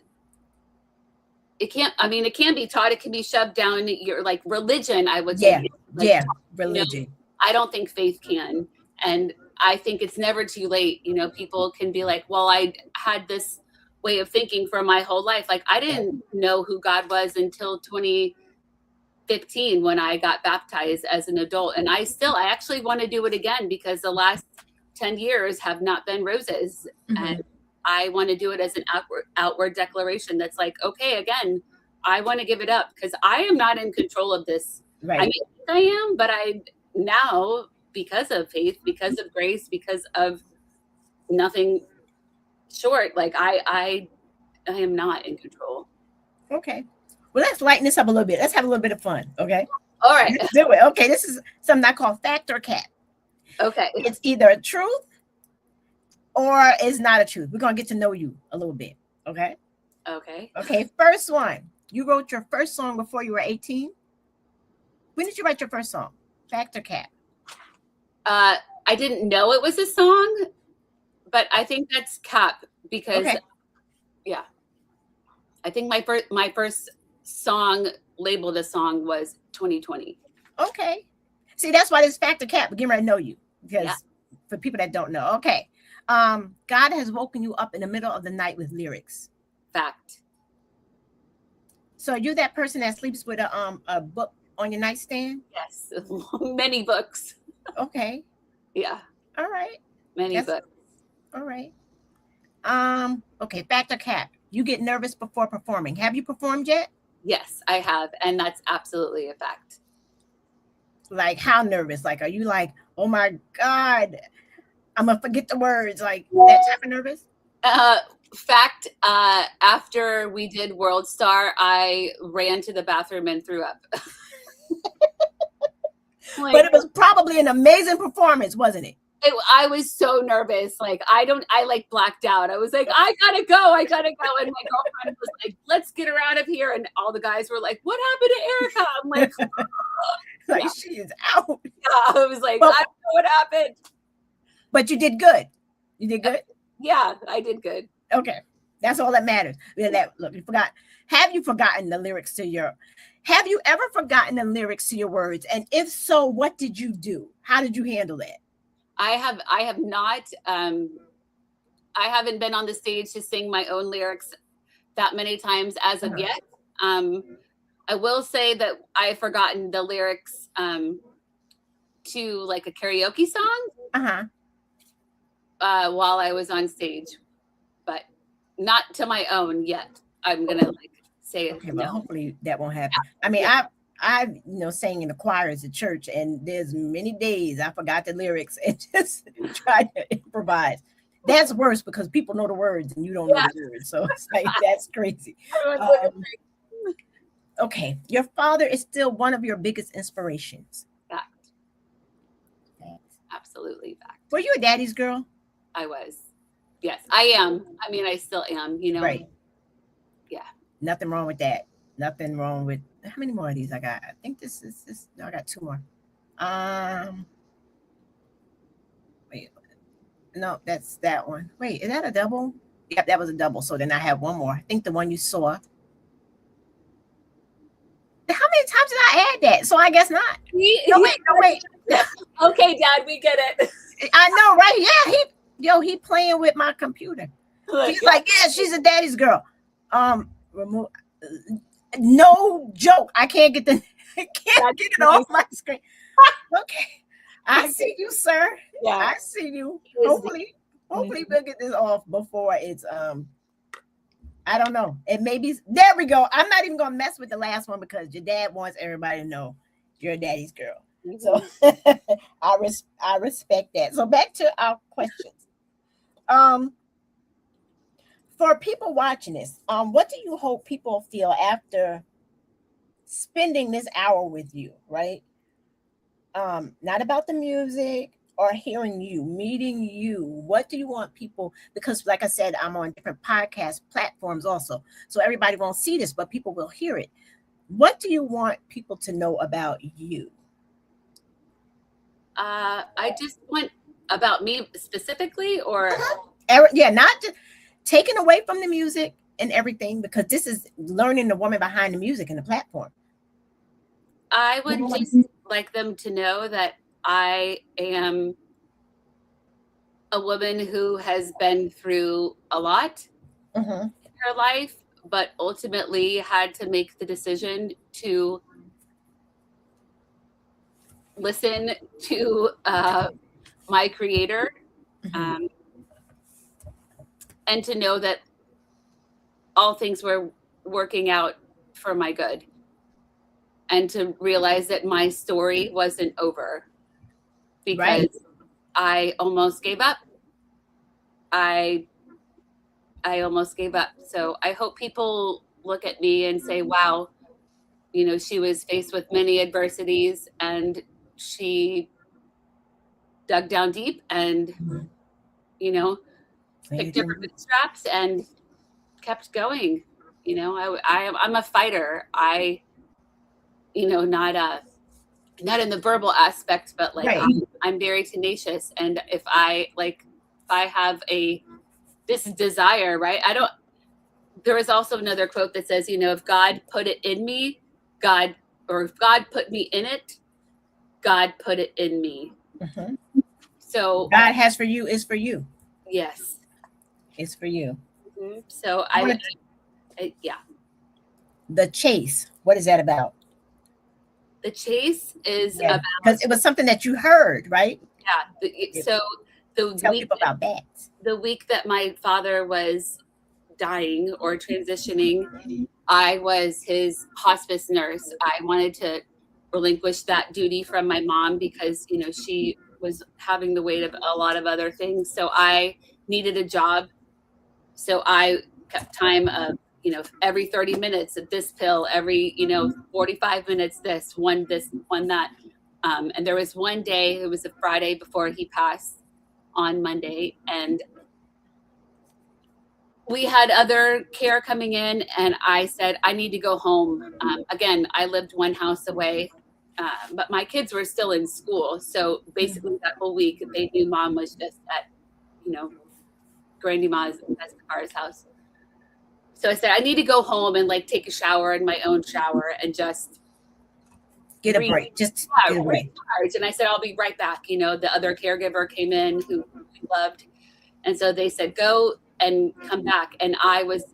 it can be taught. It can be shoved down your, like, religion, I would say. Like, religion. You know, I don't think faith can. And I think it's never too late. You know, people can be like, well, I had this way of thinking for my whole life. Like, I didn't know who God was until 2015 when I got baptized as an adult. And I actually want to do it again because the last 10 years have not been roses. Mm-hmm. And I want to do it as an outward declaration that's like, okay, again, I want to give it up because I am not in control of this. Right. I mean, I am, but I now, because of faith, because of grace, because of nothing short, like I am not in control. Okay. Well, let's lighten this up a little bit. Let's have a little bit of fun. Okay. All right. Let's do it. Okay. This is something I call fact or cap. Okay. It's either a truth or it's not a truth. We're going to get to know you a little bit. Okay. Okay. Okay. First one. You wrote your first song before you were 18. When did you write your first song? Fact or cap? I didn't know it was a song, but I think that's cap because, yeah, I think my first song labeled a song was 2020. Okay. See, that's why this fact or cap. We're getting ready to know you because for people that don't know. Okay. God has woken you up in the middle of the night with lyrics. Fact. So you're that person that sleeps with a book on your nightstand? Yes. Many books. Okay. Yeah. All right. Many books. All right. Okay. Fact or cap? You get nervous before performing. Have you performed yet? Yes, I have. And that's absolutely a fact. Like how nervous? Like, are you like, oh my God, I'm going to forget the words? Like that type of nervous? Fact, after we did World Star, I ran to the bathroom and threw up. But it was probably an amazing performance, wasn't it? I was so nervous. Like, I like blacked out. I was like, I gotta go. And my girlfriend was like, let's get her out of here. And all the guys were like, what happened to Erika? I'm like, like she is out. Yeah, I was like, I don't know what happened. But you did good. You did good? Yeah, I did good. Okay. That's all that matters. Look, you forgot. Have you forgotten the lyrics to your Have you ever forgotten the lyrics to your words? And if so, what did you do? How did you handle that? I have not. I haven't been on the stage to sing my own lyrics that many times as of yet. I will say that I've forgotten the lyrics to like a karaoke song while I was on stage, but not to my own yet. I'm gonna say it. Okay, well, hopefully that won't happen. I mean, I've sang in the choirs at church, and there's many days I forgot the lyrics and just tried to improvise. That's worse because people know the words and you don't know the words. So it's like that's crazy. Okay, your father is still one of your biggest inspirations. Fact. Absolutely fact. Were you a daddy's girl? I was. Yes, I am. I mean, I still am, you know. Right. Yeah. Nothing wrong with that. Nothing wrong with how many more of these I got? I think this is this. No, I got 2 more. Wait. No, that's that one. Wait, is that a double? Yep, that was a double. So then I have one more. I think the one you saw. How many times did I add that? So I guess not. No, wait. Okay, Dad, we get it. I know, right? Yeah, he playing with my computer. He's like, yeah, she's a daddy's girl. Remove. No joke. I can't get get it off my screen. Okay, I see you, sir. Yeah, I see you. Hopefully we'll get this off before it's I don't know. It may be. There we go. I'm not even gonna mess with the last one because your dad wants everybody to know you're a daddy's girl. So I respect that. So back to our questions. For people watching this, what do you hope people feel after spending this hour with you, right? Not about the music or hearing you, meeting you. What do you want people, because like I said, I'm on different podcast platforms also. So everybody won't see this, but people will hear it. What do you want people to know about you? I just want about me specifically, or yeah, not just taken away from the music and everything, because this is learning the woman behind the music and the platform. I would just like them to know that I am a woman who has been through a lot in her life, but ultimately had to make the decision to listen to my creator, and to know that all things were working out for my good, and to realize that my story wasn't over, because I almost gave up. I almost gave up. So I hope people look at me and say, wow, you know, she was faced with many adversities and she dug down deep and, you know, picked different bootstraps and kept going. You know, I'm a fighter. You know, not in the verbal aspect, but like I'm very tenacious. And if I have this desire, right? There is also another quote that says, you know, if God put it in me, if God put me in it, God put it in me. So God has for you is for you. Yes. It's for you. So yeah. The chase. What is that about? The chase is about, because it was something that you heard, right? Yeah. So tell people about that. The week that my father was dying or transitioning, I was his hospice nurse. I wanted to relinquish that duty from my mom because, you know, she was having the weight of a lot of other things. So I needed a job. So I kept time of, you know, every 30 minutes of this pill, every, you know, 45 minutes, this, one that. And there was one day, it was a Friday before he passed on Monday. And we had other care coming in, and I said, I need to go home. Again, I lived one house away, but my kids were still in school. So basically that whole week, they knew mom was just at, you know, Grandy Ma's car's house. So I said, I need to go home and like take a shower in my own shower and just get a break. Just get a break. And I said, I'll be right back. You know, the other caregiver came in who we loved. And so they said, go and come back. And I was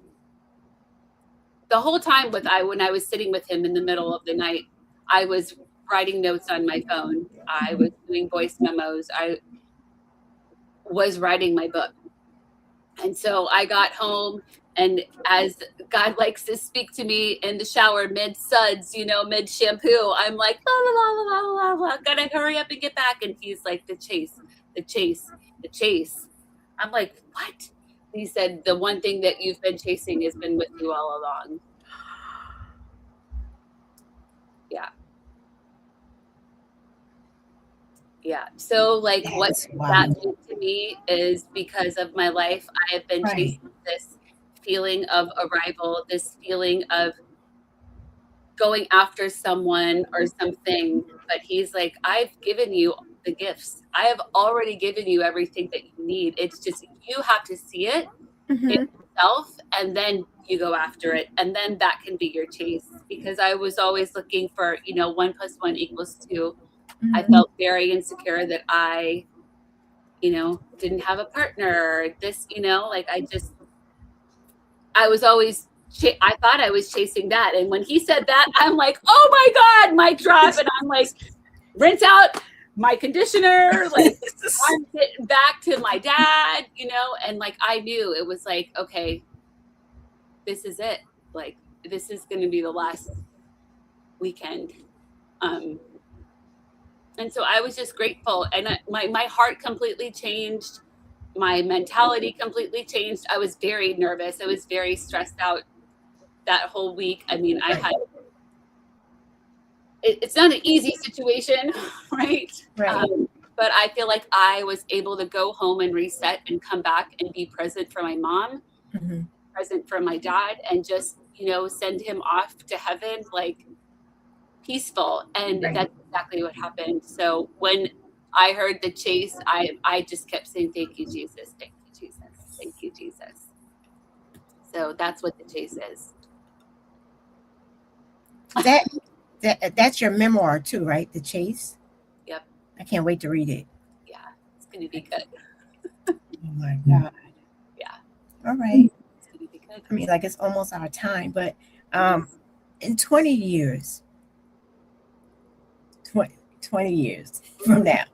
the whole time when I was sitting with him in the middle of the night, I was writing notes on my phone. I was doing voice memos. I was writing my book. And so I got home, and as God likes to speak to me in the shower, mid suds, you know, mid shampoo, I'm like, la, la, la, la, la, la, gotta hurry up and get back. And he's like, the chase. I'm like, what? He said, the one thing that you've been chasing has been with you all along. Yeah. Yeah. So like what That's that wild. meant to me is because of my life, I have been Right. chasing this feeling of arrival, this feeling of going after someone or something. But he's like, I've given you the gifts. I have already given you everything that you need. It's just you have to see it in Mhm. yourself and then you go after it. And then that can be your chase. Because I was always looking for, 1 + 1 = 2. I Mhm. felt very insecure that I, didn't have a partner. This, like I was always, I thought I was chasing that. And when he said that, I'm like, oh my God, mic drop. And I'm like, rinse out my conditioner. Like, I'm getting back to my dad, and like I knew it was like, okay, this is it. Like, this is going to be the last weekend. And so I was just grateful, and my heart completely changed. My mentality completely changed. I was very nervous. I was very stressed out that whole week. I mean, it's not an easy situation, right? Right. But I feel like I was able to go home and reset and come back and be present for my mom, Mhm. present for my dad, and just, send him off to heaven, like peaceful. And Right. that's exactly what happened. So when I heard the chase, I just kept saying, thank you, Jesus. Thank you, Jesus. Thank you, Jesus. So that's what the chase is. That's your memoir too, right? The Chase. Yep. I can't wait to read it. Yeah. It's going to be good. Oh my God. Yeah. All right. It's going to be good. I mean, like it's almost our time, but It is. in 20 years, 20 years from now,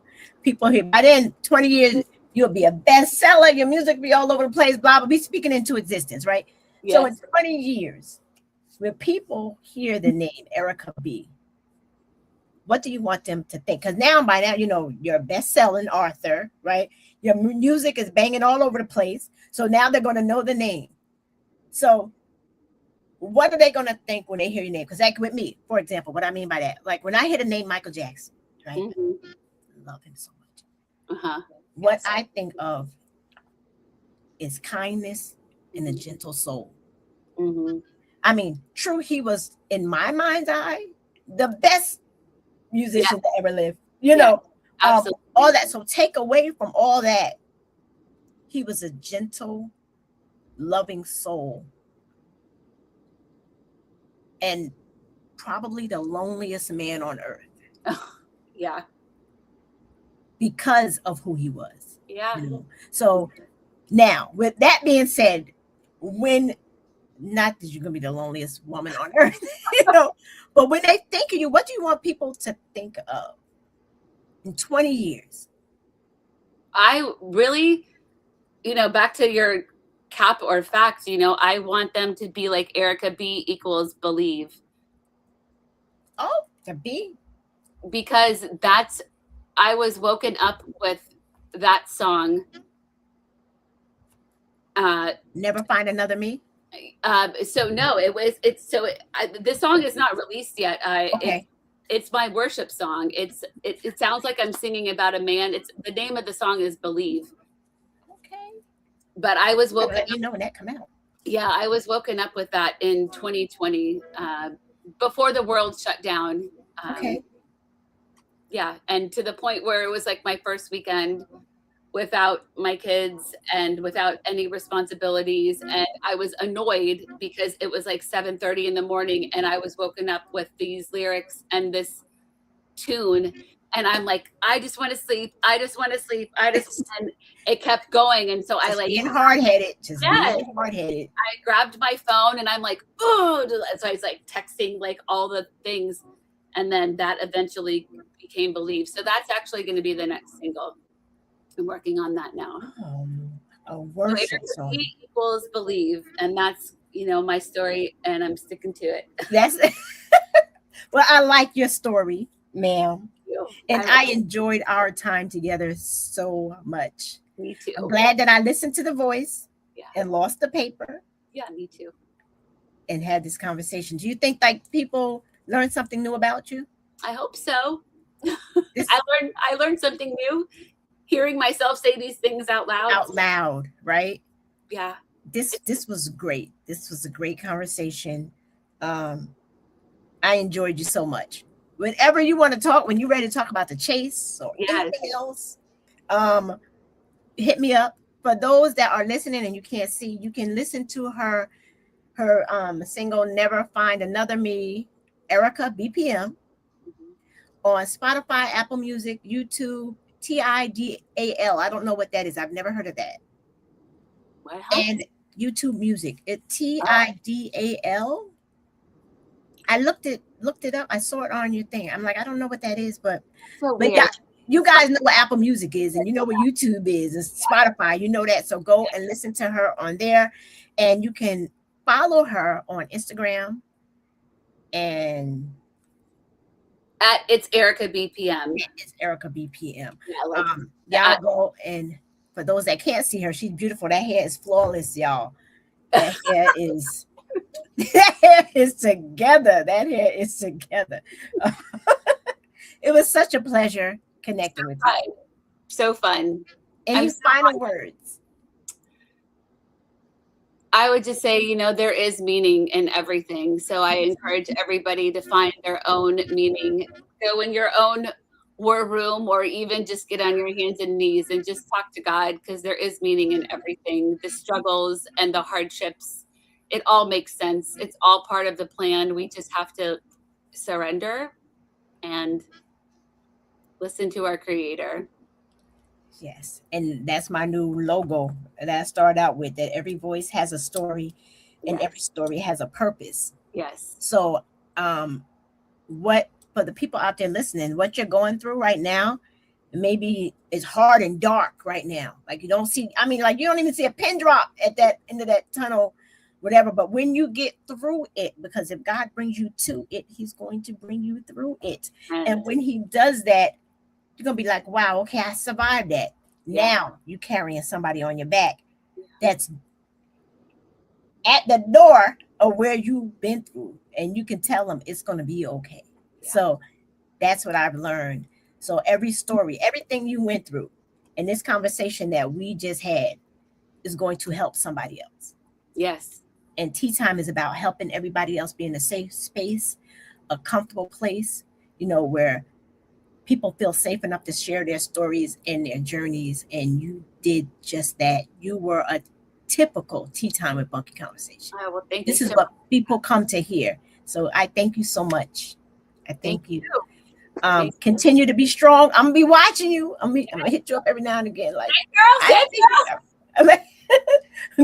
people here by then, 20 years, you'll be a bestseller, your music will be all over the place, blah, blah, be speaking into existence, right? So in Yes. 20 years, when people hear the name Erika B, what do you want them to think? Because now, by now, you're a best-selling author, right? Your music is banging all over the place. So now they're going to know the name. So what are they going to think when they hear your name? Because like with me, for example, what I mean by that, like when I hear the name Michael Jackson, right? Mm-hmm. I love him so much. Uh-huh. What Yes. I think of is kindness and a gentle soul. Mm-hmm. I mean, true, he was, in my mind's eye, the best Yeah. musician to ever live. Yeah. Absolutely. All that. So take away from all that, he was a gentle, loving soul, and probably the loneliest man on earth Yeah. because of who he was. Yeah. So now, with that being said, not that you're gonna be the loneliest woman on earth, but when they think of you, what do you want people to think of in 20 years? I really, back to your cap or fact, I want them to be like Erika B = believe, Oh, to be because I was woken up with that song. never find another me. So no, this song is not released yet. Okay. It's my worship song. It sounds like I'm singing about a man. The name of the song is Believe. Okay. But I was I'll woken let you know when that come out. Yeah, I was woken up with that in 2020, before the world shut down. Okay. Yeah, and to the point where it was like my first weekend without my kids and without any responsibilities, and I was annoyed because it was like 7:30 in the morning and I was woken up with these lyrics and this tune, and I'm like, I just want to sleep. I just want to sleep. And it kept going, and so I Just like, being hard-headed. Just yes, being hard-headed. I grabbed my phone and I'm like, oh, so I was like texting like all the things. And then that eventually became Believe. So that's actually going to be the next single. I'm working on that now. A So worship song. Erika B = Believe. And that's, my story, and I'm sticking to it. That's well, I like your story, ma'am. And I enjoyed our time together so much. Me too. I'm glad that I listened to the voice Yeah. and lost the paper Yeah, me too. and had this conversation. Do you think like people Learn something new about you. I hope so. This I learned something new hearing myself say these things out loud. out loud, right? Yeah. This was great. This was a great conversation. I enjoyed you so much. Whenever you want to talk, when you're ready to talk about the chase or Yes. anything else, hit me up. For those that are listening and you can't see, you can listen to her single "Never Find Another Me," Erika BPM, on Spotify, Apple Music, YouTube, TIDAL. I don't know what that is. I've never heard of that. What? And YouTube Music. It TIDAL. I looked it up. I saw it on your thing. I'm like, I don't know what that is, but So but weird. yeah, you guys know what Apple Music is, and you know what YouTube is, and Spotify. You know that. So go and listen to her on there, and you can follow her on Instagram. And It's Erika BPM. it's Erika BPM. Yeah, Y'all go, and for those that can't see her, she's beautiful. That hair is flawless, y'all. That hair is together. That hair is together. It was such a pleasure connecting with you. So fun. Any final words? I would just say, there is meaning in everything. So I encourage everybody to find their own meaning. Go in your own war room, or even just get on your hands and knees and just talk to God, because there is meaning in everything. The struggles and the hardships, it all makes sense. It's all part of the plan. We just have to surrender and listen to our Creator. Yes, and that's my new logo that I started out with, that every voice has a story and Yes. every story has a purpose. Yes. So what, for the people out there listening, what you're going through right now, maybe it's hard and dark right now. Like you don't see, like you don't even see a pin drop at that end of that tunnel, whatever. But when you get through it, because if God brings you to it, he's going to bring you through it. And when he does that, you're going to be like, wow, okay, I survived that. Yeah. Now you carrying somebody on your back that's at the door of where you've been through, and you can tell them it's going to be okay. Yeah. So that's what I've learned. So every story, everything you went through, and this conversation that we just had is going to help somebody else. Yes. And Tea Time is about helping everybody else be in a safe space, a comfortable place, where people feel safe enough to share their stories and their journeys. And you did just that. You were a typical Tea Time with Bunky conversation. Oh, well, thank this you is what people come to hear. So I thank you so much. I thank you. Continue to be strong. I'm gonna be watching you. I'm gonna hit you up every now and again. Like,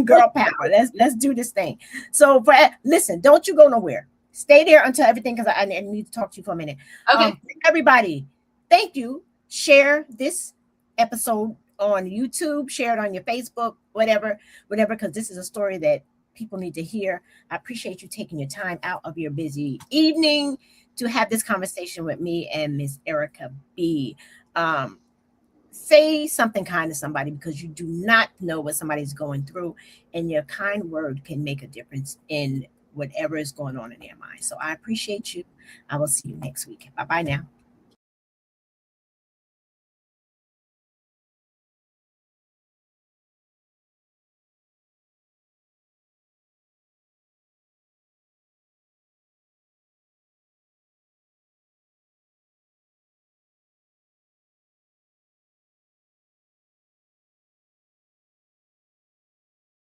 girl power. Let's do this thing. So listen, don't you go nowhere. Stay there until everything, because I need to talk to you for a minute. Okay. Everybody, thank you. Share this episode on YouTube, share it on your Facebook, whatever, because this is a story that people need to hear. I appreciate you taking your time out of your busy evening to have this conversation with me and Miss Erika B. Say something kind to somebody, because you do not know what somebody's going through, and your kind word can make a difference in whatever is going on in their mind. So I appreciate you. I will see you next week. Bye-bye now.